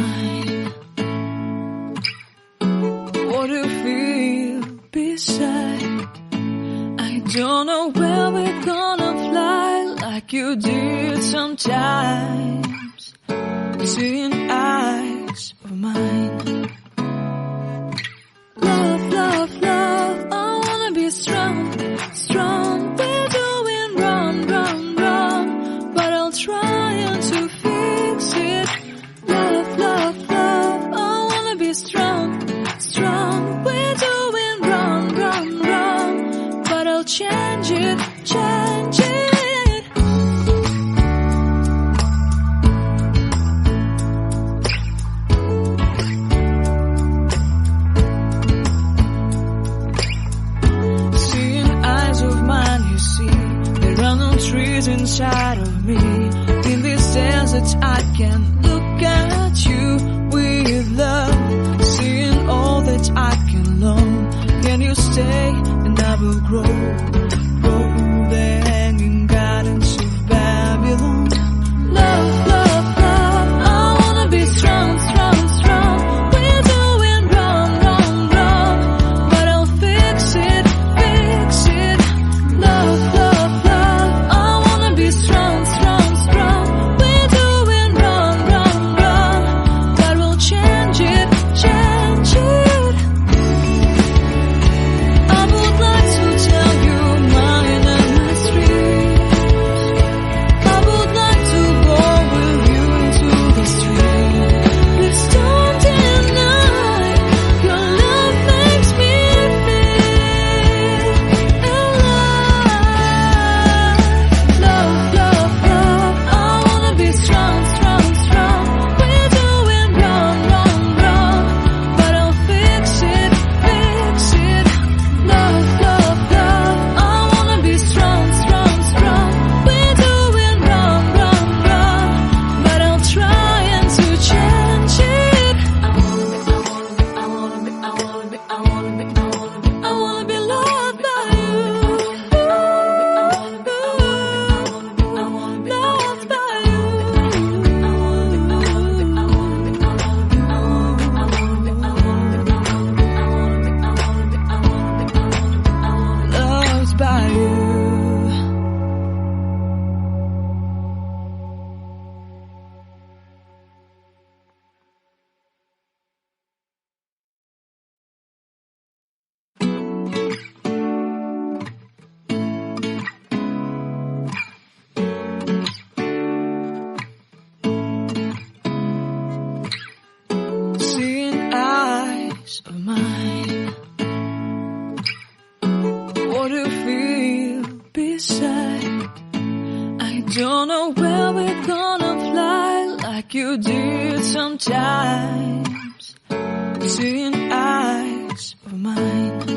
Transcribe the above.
mine. What do you feel beside? I don't know where we're gonna fly like you did sometimes. Seeing eyes of mine. Love, love, love, I wanna be strong, strong. We're doing wrong, wrong, wrong, but I'll try to fix it. Love, love, love, I wanna be strong, strong. We're doing wrong, wrong, wrong, but I'll change it, change it. Trees inside of me. In this desert I can look at you with love. Seeing all that I can learn. Can you stay and I will grow? Grow the hanging gardens of Babylon. Love, love, love, I wanna be strong, strong, strong. We're doing wrong, wrong, wrong, but I'll fix it, fix it. Love, love, strong, strong, strong. We're doing wrong, wrong, wrong, but we'll change it, change it. I would like to tell you mine and my streets. I would like to go with you into the street. Please don't deny your love makes me feel alive. Love, love, strong, strong, strong. We're doing wrong, wrong, wrong, but I'll fix it, fix it. Love, love, love, I wanna be strong, strong, strong. We're doing wrong, wrong, wrong, but I'll try to change it. I wanna be loved by you. Loved by you. Loved by you. Seeing eyes of mine. What do you feel beside? I don't know where we're gonna fly like you did sometimes. Seeing eyes of mine.